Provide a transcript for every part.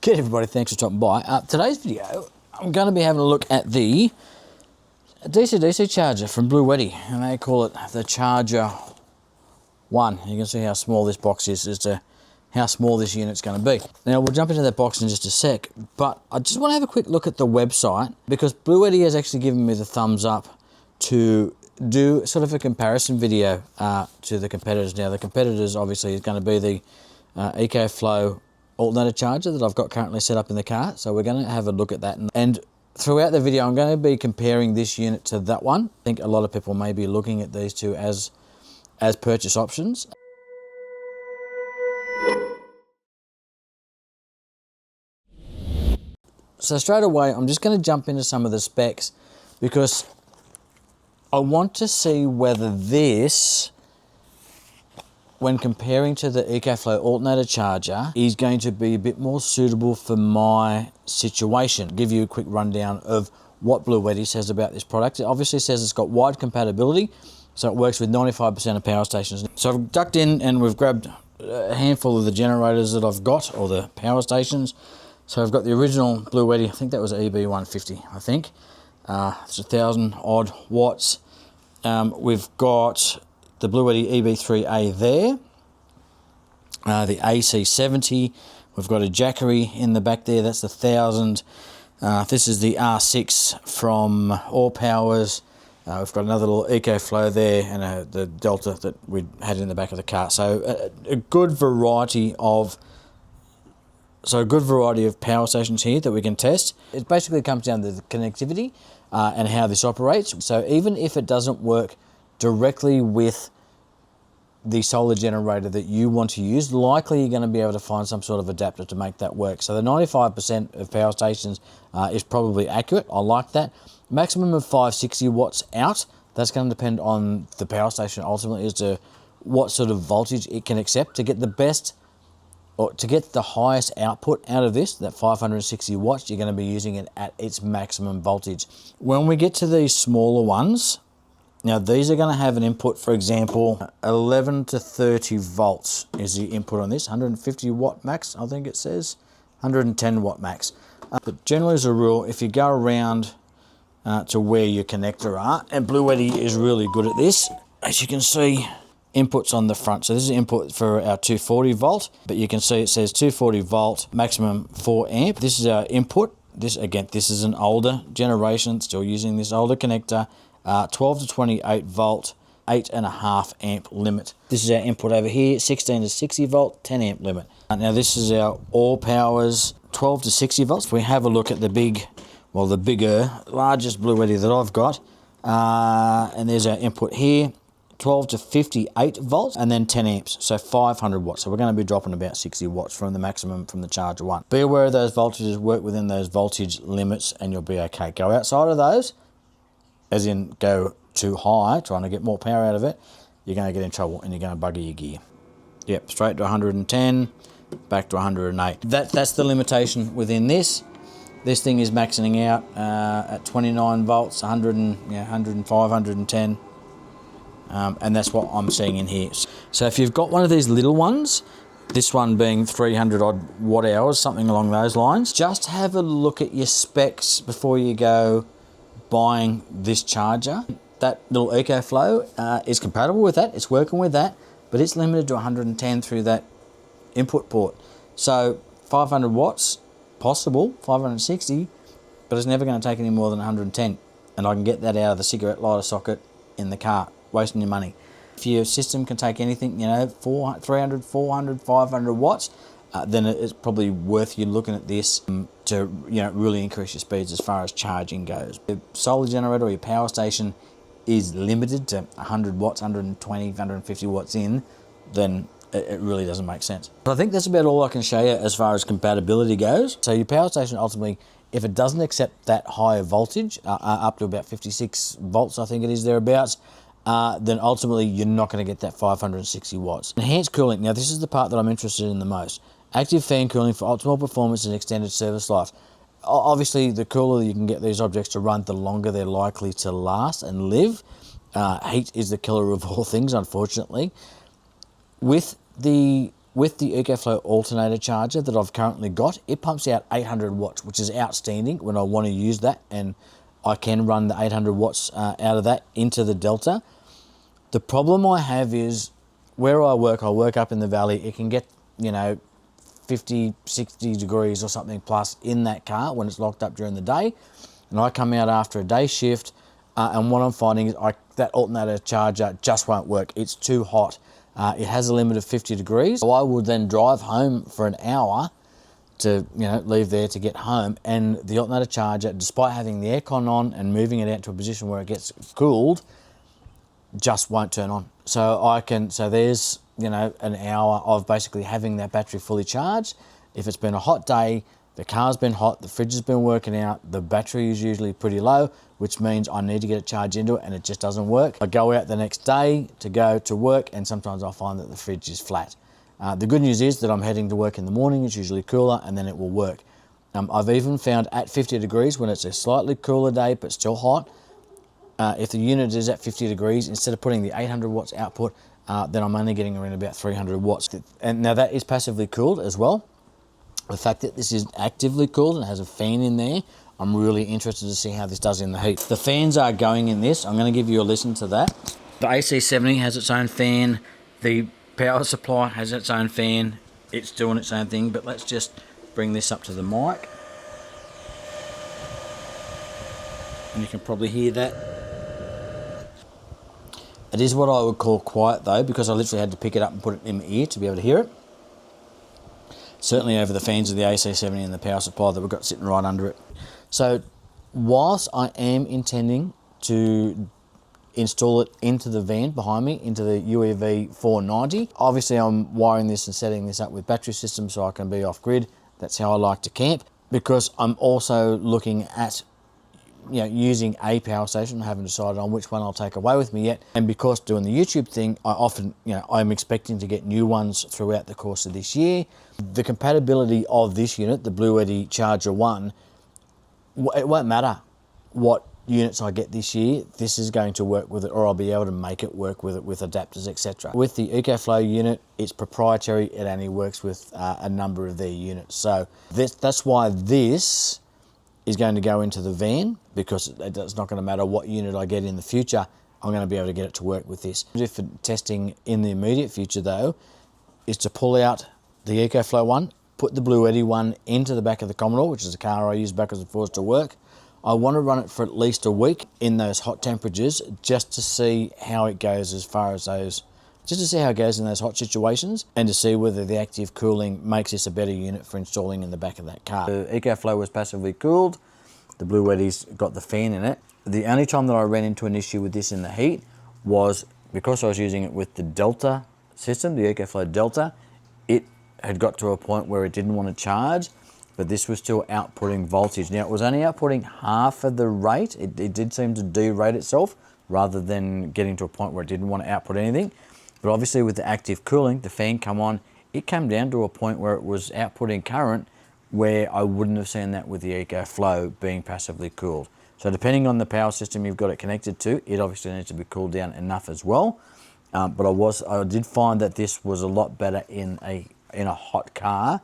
Good everybody, thanks for stopping by. Today's video, I'm going to be having a look at the dcdc charger from Bluetti, and they call it the Charger 1. You can see how small this box is as to how small this unit's going to be. Now we'll jump into that box in just a sec, but I just want to have a quick look at the website because Bluetti has actually given me the thumbs up to do sort of a comparison video to the competitors. Now the competitors obviously is going to be the EcoFlow alternator charger that I've got currently set up in the car. So we're going to have a look at that. And throughout the video, I'm going to be comparing this unit to that one. I think a lot of people may be looking at these two as purchase options. So straight away, I'm just going to jump into some of the specs because I want to see whether this, when comparing to the EcoFlow alternator charger, is going to be a bit more suitable for my situation. Give you a quick rundown of what Bluetti says about this product. It obviously says it's got wide compatibility, so it works with 95% of power stations. So I've ducked in and we've grabbed a handful of the generators that I've got, or the power stations. So I've got the original Bluetti, I think that was EB150, I think. It's 1,000 odd watts. We've got the Bluetti EB3A there, the AC70, we've got a Jackery in the back there, that's the 1,000. This is the R6 from All Powers. We've got another little EcoFlow there and the Delta that we had in the back of the car. So a good variety of power stations here that we can test. It basically comes down to the connectivity and how this operates. So even if it doesn't work directly with the solar generator that you want to use, likely you're going to be able to find some sort of adapter to make that work. So the 95% of power stations is probably accurate. I like that. Maximum of 560 watts out. That's going to depend on the power station ultimately as to what sort of voltage it can accept. To get the best, or to get the highest output out of this, that 560 watts, you're going to be using it at its maximum voltage. When we get to these smaller ones, now these are going to have an input, for example, 11 to 30 volts is the input on this, 150 watt max, I think it says, 110 watt max. But generally as a rule, if you go around to where your connector are, and Bluetti is really good at this, as you can see, inputs on the front. So this is input for our 240 volt, but you can see it says 240 volt, maximum 4 amp. This is our input. This is an older generation, still using this older connector. 12 to 28 volt, 8.5 amp limit. This is our input over here, 16 to 60 volt, 10 amp limit. Now this is our All Powers, 12 to 60 volts. If we have a look at the largest Bluetti that I've got, and there's our input here, 12 to 58 volts, and then 10 amps, so 500 watts. So we're going to be dropping about 60 watts from the maximum from the Charger 1. Be aware of those voltages, work within those voltage limits, and you'll be okay. Go outside of those, as in go too high, trying to get more power out of it, you're going to get in trouble and you're going to bugger your gear. Yep, straight to 110, back to 108. That's the limitation within this. This thing is maxing out at 29 volts, 105, 110. And that's what I'm seeing in here. So if you've got one of these little ones, this one being 300 odd watt hours, something along those lines, just have a look at your specs before you go buying this charger. That little EcoFlow is compatible with that, it's working with that, but it's limited to 110 through that input port. So 500 watts, possible, 560, but it's never going to take any more than 110. And I can get that out of the cigarette lighter socket in the car, wasting your money. If your system can take anything, 300, 400, 500 watts, then it's probably worth you looking at this to really increase your speeds as far as charging goes. The solar generator or your power station is limited to 100 watts, 120, 150 watts in, then it really doesn't make sense. But I think that's about all I can show you as far as compatibility goes. So your power station ultimately, if it doesn't accept that higher voltage, up to about 56 volts, I think it is thereabouts, then ultimately you're not going to get that 560 watts. Enhanced cooling, now this is the part that I'm interested in the most. Active fan cooling for optimal performance and extended service life. Obviously, the cooler you can get these objects to run, the longer they're likely to last and live. Heat is the killer of all things, unfortunately. With the with the EcoFlow alternator charger that I've currently got, it pumps out 800 watts, which is outstanding when I want to use that, and I can run the 800 watts out of that into the Delta. The problem I have is where I work up in the valley, it can get, you know, 50, 60 degrees or something plus in that car when it's locked up during the day. And I come out after a day shift, and what I'm finding is that alternator charger just won't work. It's too hot. It has a limit of 50 degrees. So I would then drive home for an hour to, you know, leave there to get home, and the alternator charger, despite having the aircon on and moving it out to a position where it gets cooled, just won't turn on. So there's, you know, an hour of basically having that battery fully charged. If it's been a hot day, the car's been hot, the fridge has been working out, the battery is usually pretty low, which means I need to get a charge into it and it just doesn't work. I go out the next day to go to work, and sometimes I find that the fridge is flat. The good news is that I'm heading to work in the morning, it's usually cooler, and then it will work. I've even found at 50 degrees, when it's a slightly cooler day but still hot, if the unit is at 50 degrees, instead of putting the 800 watts output, then I'm only getting around about 300 watts. And now that is passively cooled as well. The fact that this is actively cooled and has a fan in there, I'm really interested to see how this does in the heat. The fans are going in this. I'm going to give you a listen to that. The AC70 has its own fan. The power supply has its own fan. It's doing its own thing, but let's just bring this up to the mic. And you can probably hear that. It is what I would call quiet though, because I literally had to pick it up and put it in my ear to be able to hear it. Certainly over the fans of the AC70 and the power supply that we've got sitting right under it. So whilst I am intending to install it into the van behind me, into the UEV 490, obviously I'm wiring this and setting this up with battery systems so I can be off grid. That's how I like to camp, because I'm also looking at, you know, using a power station. I haven't decided on which one I'll take away with me yet. And because doing the YouTube thing, I often, you know, I'm expecting to get new ones throughout the course of this year. The compatibility of this unit, the Bluetti Charger 1, it won't matter what units I get this year, this is going to work with it, or I'll be able to make it work with it with adapters, etc. With the EcoFlow unit, it's proprietary. It only works with a number of their units. So that's why this is going to go into the van, because it's not going to matter what unit I get in the future, I'm going to be able to get it to work with this. For testing in the immediate future though, is to pull out the EcoFlow one, put the Bluetti one into the back of the Commodore, which is a car I use backwards and forwards to work. I want to run it for at least a week in those hot temperatures, just to see how it goes as far as those, just to see how it goes in those hot situations, and to see whether the active cooling makes this a better unit for installing in the back of that car. The EcoFlow was passively cooled. The Bluetti's got the fan in it. The only time that I ran into an issue with this in the heat was because I was using it with the Delta system, the EcoFlow Delta. It had got to a point where it didn't want to charge, but this was still outputting voltage. Now, it was only outputting half of the rate. It did seem to derate itself rather than getting to a point where it didn't want to output anything. But obviously with the active cooling, the fan come on, it came down to a point where it was outputting current where I wouldn't have seen that with the EcoFlow being passively cooled. So depending on the power system you've got it connected to, it obviously needs to be cooled down enough as well. But I did find that this was a lot better in a hot car,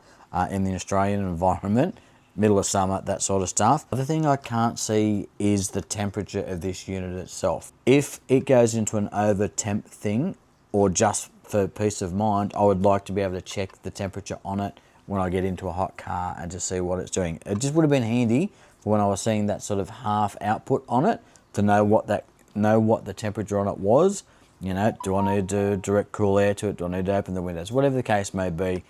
in the Australian environment, middle of summer, that sort of stuff. The thing I can't see is the temperature of this unit itself. If it goes into an over temp thing, or just for peace of mind, I would like to be able to check the temperature on it when I get into a hot car and to see what it's doing. It just would have been handy for when I was seeing that sort of half output on it to know what the temperature on it was. You know, do I need to direct cool air to it? Do I need to open the windows? Whatever the case may be,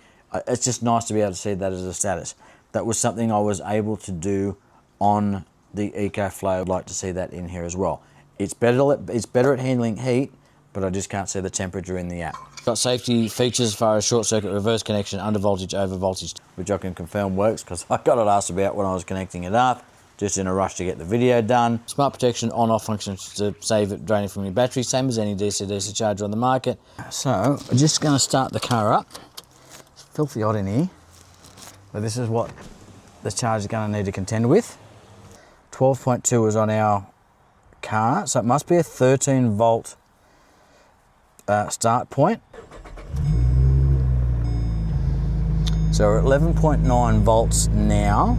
it's just nice to be able to see that as a status. That was something I was able to do on the EcoFlow. I'd like to see that in here as well. It's better at handling heat, but I just can't see the temperature in the app. Got safety features as far as short circuit reverse connection, under voltage, over voltage, which I can confirm works because I got it asked about when I was connecting it up, just in a rush to get the video done. Smart protection on-off functions to save it draining from your battery, same as any dcdc charger on the market. So I'm just going to start the car up. It's filthy hot in here, but this is what the charger is going to need to contend with. 12.2 is on our car, so it must be a 13 volt start point. So we're at 11.9 volts now.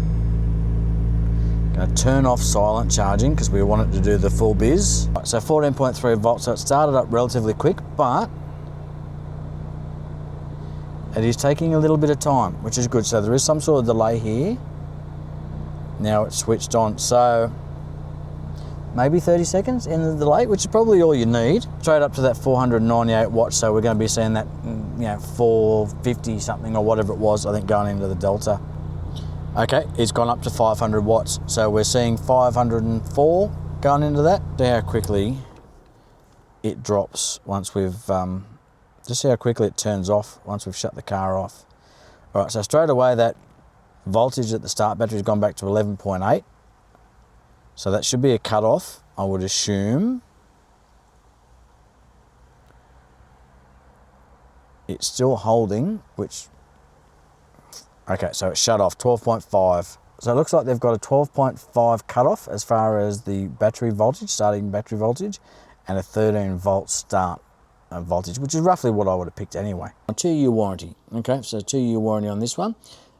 Going to turn off silent charging because we want it to do the full biz. Right, so 14.3 volts, so it started up relatively quick, but it is taking a little bit of time, which is good. So there is some sort of delay here. Now it's switched on, so maybe 30 seconds in the delay, which is probably all you need. Straight up to that 498 watts, so we're going to be seeing that, 450 something or whatever it was, I think, going into the Delta. Okay, it's gone up to 500 watts, so we're seeing 504 going into that. See how quickly it drops once we've, just see how quickly it turns off once we've shut the car off. All right, so straight away that voltage at the start battery has gone back to 11.8. So that should be a cut-off, I would assume. It's still holding, which, okay, so it's shut off, 12.5. So it looks like they've got a 12.5 cut-off as far as the battery voltage, starting battery voltage, and a 13 volt start voltage, which is roughly what I would have picked anyway. A 2-year warranty, okay, so 2-year warranty on this one.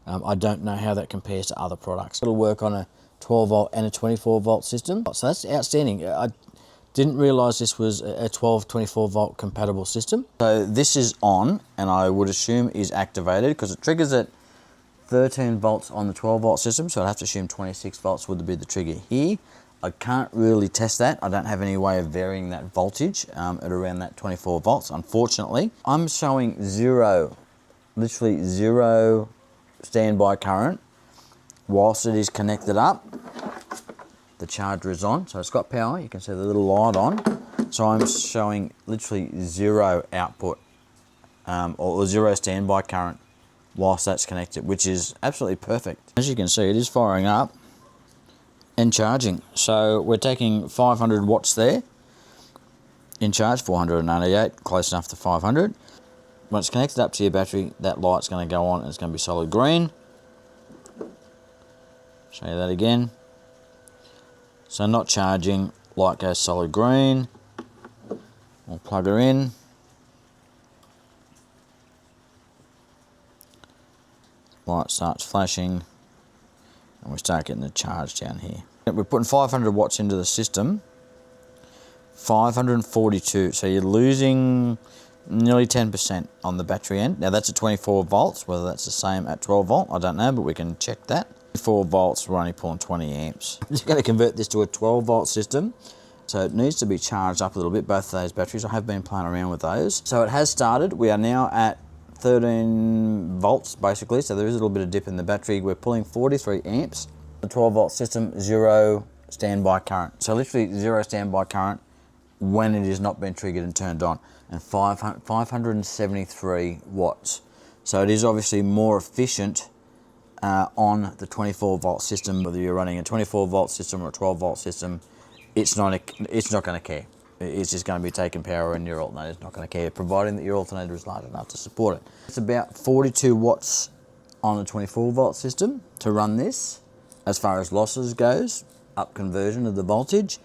I don't know how that compares to other products. It'll work on a 12 volt and a 24 volt system. So that's outstanding. I didn't realize this was a 12, 24 volt compatible system. So this is on, and I would assume is activated because it triggers at 13 volts on the 12 volt system. So I'd have to assume 26 volts would be the trigger here. I can't really test that. I don't have any way of varying that voltage at around that 24 volts, unfortunately. I'm showing zero, literally zero standby current whilst it is connected up. The charger is on, so it's got power. You can see the little light on. So I'm showing literally zero output or zero standby current whilst that's connected, which is absolutely perfect. As you can see, it is firing up and charging. So we're taking 500 watts there in charge, 498, close enough to 500. When it's connected up to your battery, that light's going to go on and it's going to be solid green. Show you that again. So not charging, light goes solid green. We'll plug her in. Light starts flashing and we start getting the charge down here. We're putting 500 watts into the system. 542, so you're losing nearly 10% on the battery end. Now that's at 24 volts, whether that's the same at 12 volt, I don't know, but we can check that. 4 volts, we're only pulling 20 amps. I'm just going to convert this to a 12 volt system. So it needs to be charged up a little bit, both of those batteries. I have been playing around with those. So it has started. We are now at 13 volts basically, so there is a little bit of dip in the battery. We're pulling 43 amps. The 12 volt system, zero standby current. So literally zero standby current when it is not been triggered and turned on. And 573 watts. So it is obviously more efficient on the 24 volt system. Whether you're running a 24 volt system or a 12 volt system, it's not going to care. It's just going to be taking power and your alternator is not going to care, providing that your alternator is large enough to support it. It's about 42 watts on a 24 volt system to run this. As far as losses goes, up conversion of the voltage.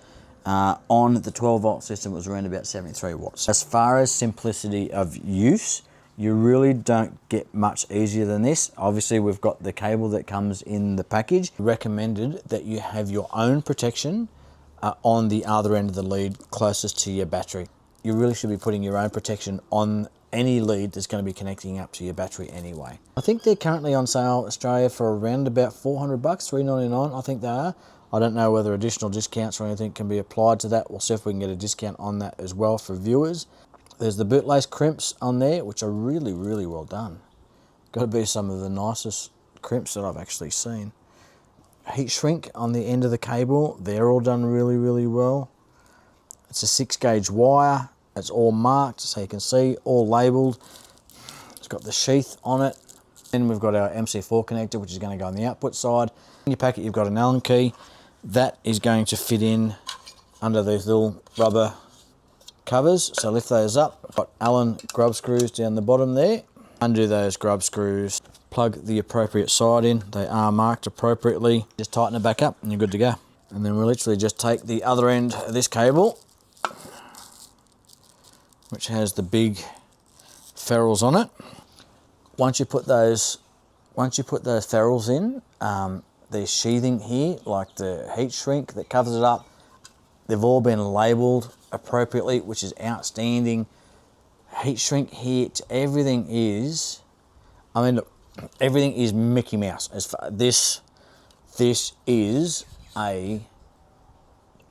On the 12 volt system, it was around about 73 watts. As far as simplicity of use, you really don't get much easier than this. Obviously, we've got the cable that comes in the package. Recommended that you have your own protection on the other end of the lead closest to your battery. You really should be putting your own protection on any lead that's going to be connecting up to your battery anyway. I think they're currently on sale Australia for around about $400, $399, I think they are. I don't know whether additional discounts or anything can be applied to that. We'll see if we can get a discount on that as well for viewers. There's the bootlace crimps on there, which are really, really well done. Got to be some of the nicest crimps that I've actually seen. Heat shrink on the end of the cable, they're all done really, really well. It's a 6-gauge wire. It's all marked, so you can see, all labelled. It's got the sheath on it. Then we've got our MC4 connector, which is going to go on the output side. In your packet, you've got an Allen key. That is going to fit in under these little rubber covers. So lift those up. Got Allen grub screws down the bottom there. Undo those grub screws. Plug the appropriate side in. They are marked appropriately. Just tighten it back up and you're good to go. And then we'll literally just take the other end of this cable, which has the big ferrules on it. Once you put those once you put those ferrules in, there's sheathing here, like the heat shrink that covers it up. They've all been labelled appropriately, which is outstanding. Heat shrink here, everything is, I mean, look, everything is Mickey Mouse. As far, this is a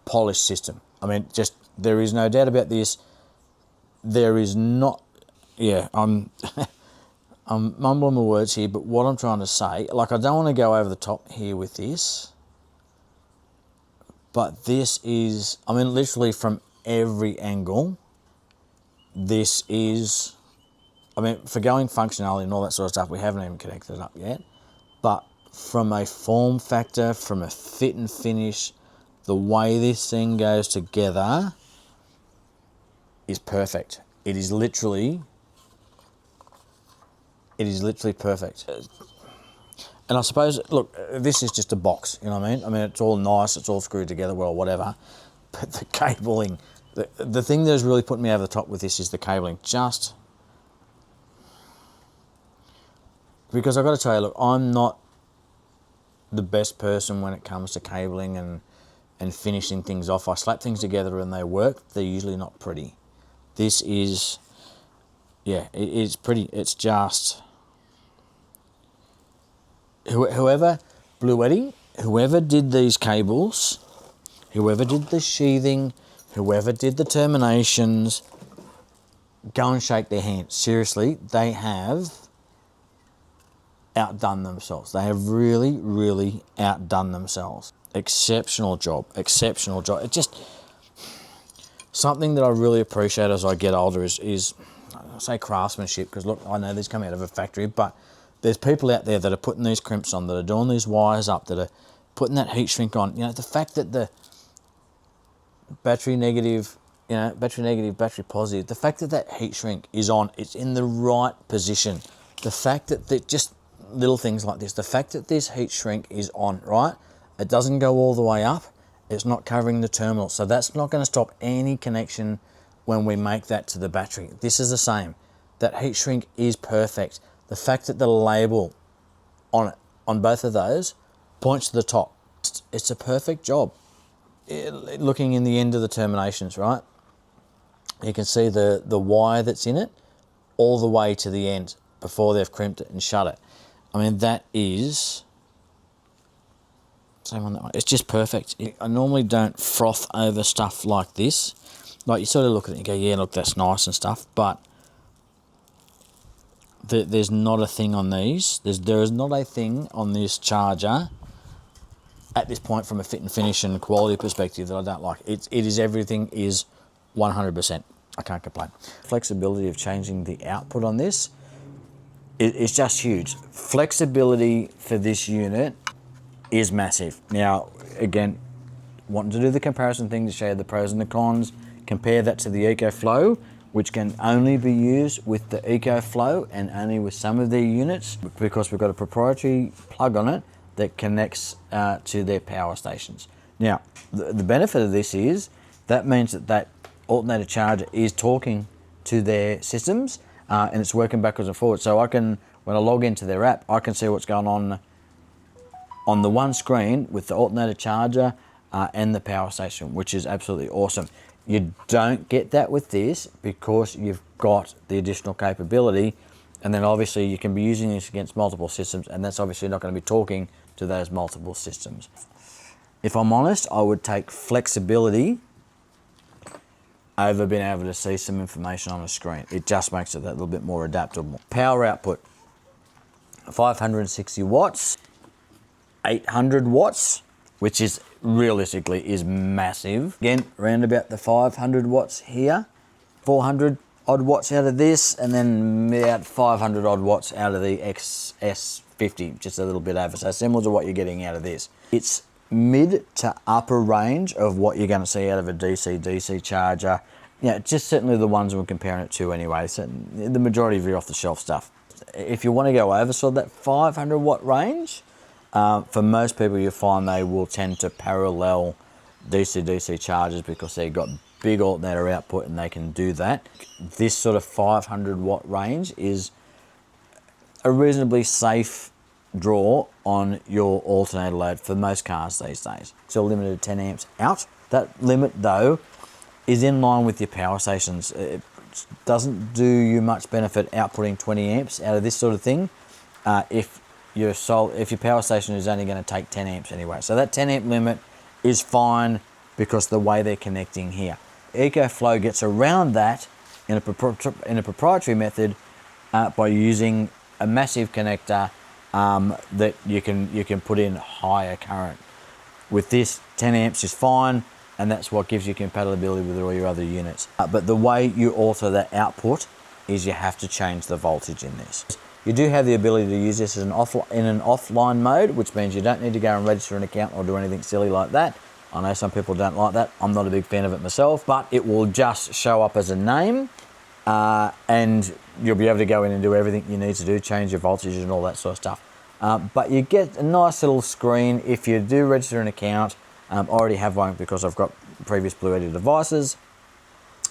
polished system. I mean, just, there is no doubt about this. There is not, yeah, I'm mumbling my words here, but what I'm trying to say, like, I don't want to go over the top here with this, but this is, I mean, literally from every angle, this is, I mean, for going functionality and all that sort of stuff, we haven't even connected it up yet, but from a form factor, from a fit and finish, the way this thing goes together is perfect. It is literally perfect. And I suppose, look, this is just a box, you know what I mean? I mean, it's all nice, it's all screwed together well, whatever, but the cabling, the thing that has really put me over the top with this is the cabling. Just because I've got to tell you, look, I'm not the best person when it comes to cabling and finishing things off. I slap things together and they work. They're usually not pretty. This is, yeah, it's pretty. It's just, whoever, Bluetti, whoever did these cables, whoever did the sheathing, whoever did the terminations, go and shake their hand. Seriously, they have outdone themselves. They have really, really outdone themselves. Exceptional job, exceptional job. It just, something that I really appreciate as I get older is I say craftsmanship, because look, I know these come out of a factory, but there's people out there that are putting these crimps on, that are doing these wires up, that are putting that heat shrink on. You know, the fact that the battery negative, you know, battery negative, battery positive, the fact that that heat shrink is on, it's in the right position. The fact that just little things like this, the fact that this heat shrink is on, right? It doesn't go all the way up. It's not covering the terminal. So that's not going to stop any connection when we make that to the battery. This is the same. That heat shrink is perfect. The fact that the label on it, on both of those, points to the top. It's a perfect job. Looking in the end of the terminations, right? You can see the wire that's in it all the way to the end before they've crimped it and shut it. I mean, that is, same on that one. It's just perfect. I normally don't froth over stuff like this. Like, you sort of look at it and go, yeah, look, that's nice and stuff, but there's not a thing on these. There is not a thing on this charger at this point from a fit and finish and quality perspective that I don't like. It is, everything is 100%. I can't complain. Flexibility of changing the output on this, it's just huge. Flexibility for this unit is massive. Now, again, wanting to do the comparison thing to show you the pros and the cons, compare that to the EcoFlow, which can only be used with the EcoFlow and only with some of their units, because we've got a proprietary plug on it that connects to their power stations. Now, the benefit of this is that means that alternator charger is talking to their systems and it's working backwards and forwards. So I can, when I log into their app, I can see what's going on the one screen with the alternator charger and the power station, which is absolutely awesome. You don't get that with this because you've got the additional capability, and then obviously you can be using this against multiple systems, and that's obviously not going to be talking to those multiple systems. If I'm honest, I would take flexibility over being able to see some information on a screen. It just makes it that little bit more adaptable. Power output, 560 watts, 800 watts, which is realistically is massive. Again, around about the 500 watts here, 400 odd watts out of this, and then about 500 odd watts out of the XS50, just a little bit over. So similar to what you're getting out of this. It's mid to upper range of what you're going to see out of a dc-dc charger. Yeah, just certainly the ones we're comparing it to anyway. So the majority of your off-the-shelf stuff. If you want to go over sort of that 500 watt range, for most people you find they will tend to parallel dc-dc chargers because they've got big alternator output and they can do that. This sort of 500 watt range is a reasonably safe draw on your alternator load for most cars these days. Still limited to 10 amps out. That limit though is in line with your power stations. It doesn't do you much benefit outputting 20 amps out of this sort of thing if your power station is only going to take 10 amps anyway. So that 10 amp limit is fine because the way they're connecting here. EcoFlow gets around that in a proprietary method by using a massive connector that you can put in higher current. With this, 10 amps is fine, and that's what gives you compatibility with all your other units. But the way you alter that output is you have to change the voltage in this. You do have the ability to use this as in an offline mode, which means you don't need to go and register an account or do anything silly like that. I know some people don't like that. I'm not a big fan of it myself, but it will just show up as a name and you'll be able to go in and do everything you need to do, change your voltages and all that sort of stuff. But you get a nice little screen if you do register an account. I already have one because I've got previous Bluetti devices.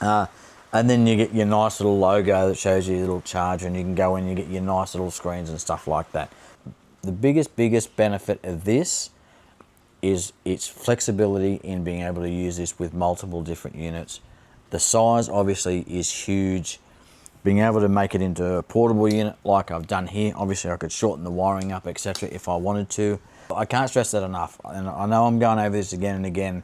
And then you get your nice little logo that shows you your little charger, and you can go in and you get your nice little screens and stuff like that. The biggest benefit of this is its flexibility in being able to use this with multiple different units. The size obviously is huge. Being able to make it into a portable unit like I've done here, obviously I could shorten the wiring up, etc. if I wanted to. I can't stress that enough, and I know I'm going over this again and again.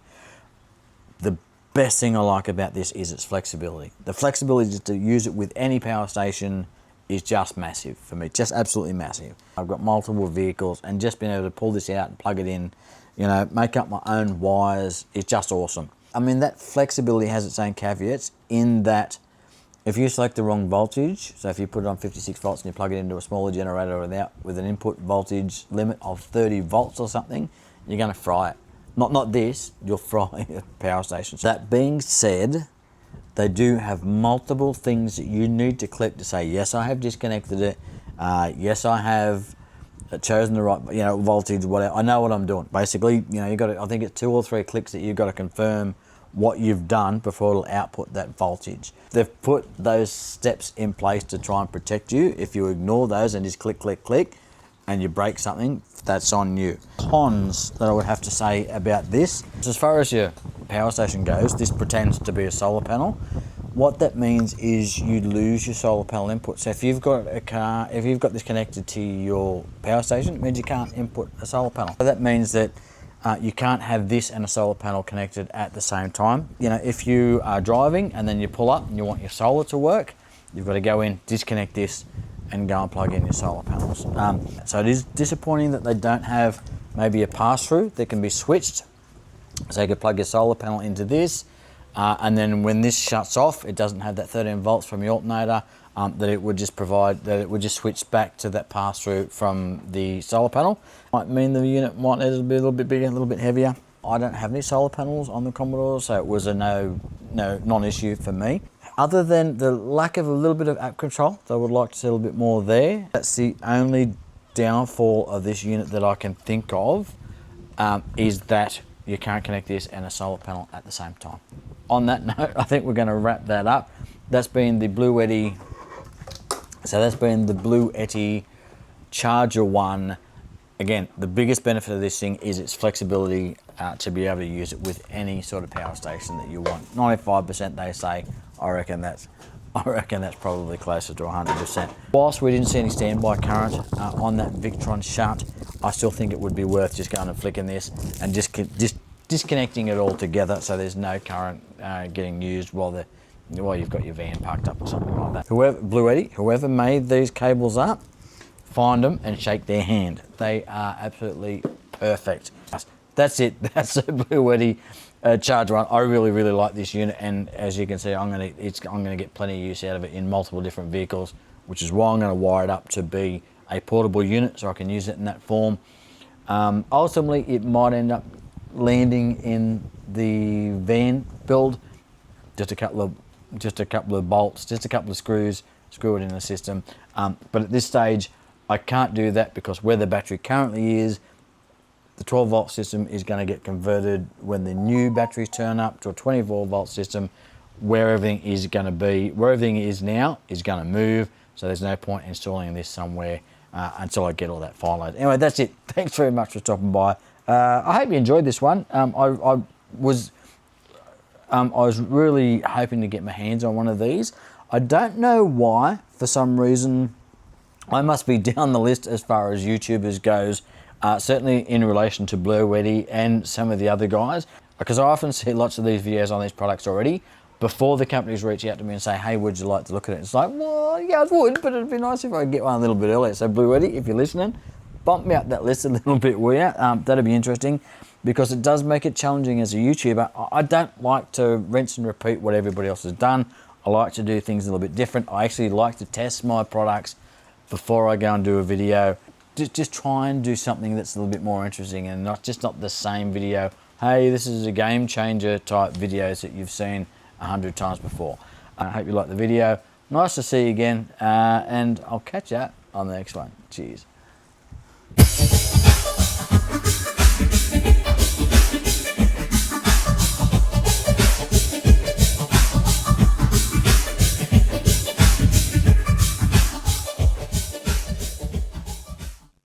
The best thing I like about this is its flexibility. The flexibility to use it with any power station is just massive for me, just absolutely massive. I've got multiple vehicles, and just being able to pull this out and plug it in, you know, make up my own wires is just awesome. I mean, that flexibility has its own caveats in that if you select the wrong voltage, so if you put it on 56 volts and you plug it into a smaller generator with an input voltage limit of 30 volts or something, you're going to fry it. Not this, you'll fry a power station. That being said, they do have multiple things that you need to click to say, yes, I have disconnected it. Yes, I have chosen the right, voltage, whatever. I know what I'm doing. Basically, you got to, I think it's 2 or 3 clicks that you've got to confirm what you've done before it'll output that voltage. They've put those steps in place to try and protect you. If you ignore those and just click, click, click, and you break something, that's on you. Cons that I would have to say about this, as far as your power station goes, this pretends to be a solar panel. What that means is you lose your solar panel input. So if you've got this connected to your power station, it means you can't input a solar panel. So that means that you can't have this and a solar panel connected at the same time. If you are driving and then you pull up and you want your solar to work, you've got to go in, disconnect this, and go and plug in your solar panels. So it is disappointing that they don't have maybe a pass-through that can be switched. So you could plug your solar panel into this, and then when this shuts off, it doesn't have that 13 volts from your alternator, that it would just switch back to that pass-through from the solar panel. Might mean the unit might need to be a little bit bigger, a little bit heavier. I don't have any solar panels on the Commodore, so it was a non-issue for me. Other than the lack of a little bit of app control, so I would like to see a little bit more there. That's the only downfall of this unit that I can think of, is that you can't connect this and a solar panel at the same time. On that note, I think we're going to wrap that up. That's been the Bluetti. So that's been the Bluetti Charger 1. Again, the biggest benefit of this thing is its flexibility to be able to use it with any sort of power station that you want. 95% they say. I reckon that's probably closer to 100%. Whilst we didn't see any standby current on that Victron shunt, I still think it would be worth just going and flicking this and just disconnecting it all together so there's no current getting used while you've got your van parked up or something like that. Whoever made these cables up, find them and shake their hand. They are absolutely perfect. That's it. That's the Bluetti Charger 1. I really like this unit, and as you can see, I'm gonna get plenty of use out of it in multiple different vehicles, which is why I'm gonna wire it up to be a portable unit so I can use it in that form. Ultimately, it might end up landing in the van build. Just a couple of bolts, just a couple of screws, screw it in the system. But at this stage, I can't do that because where the battery currently is, the 12 volt system is going to get converted when the new batteries turn up to a 24 volt system. Where everything is going to be, where everything is now, is going to move. So there's no point installing this somewhere until I get all that finalised. Anyway, that's it. Thanks very much for stopping by. I hope you enjoyed this one. I was really hoping to get my hands on one of these. I don't know why, for some reason, I must be down the list as far as YouTubers goes, certainly in relation to Bluetti and some of the other guys, because I often see lots of these videos on these products already before the companies reach out to me and say, hey, would you like to look at it? It's like, well, yeah, I would, but it'd be nice if I could get one a little bit earlier. So Bluetti, if you're listening, bump me up that list a little bit, will you? That'd be interesting, because it does make it challenging as a YouTuber. I don't like to rinse and repeat what everybody else has done. I like to do things a little bit different. I actually like to test my products before I go and do a video. Just try and do something that's a little bit more interesting and not the same video. Hey, this is a game changer type videos that you've seen 100 times before. I hope you liked the video. Nice to see you again, and I'll catch you on the next one. Cheers.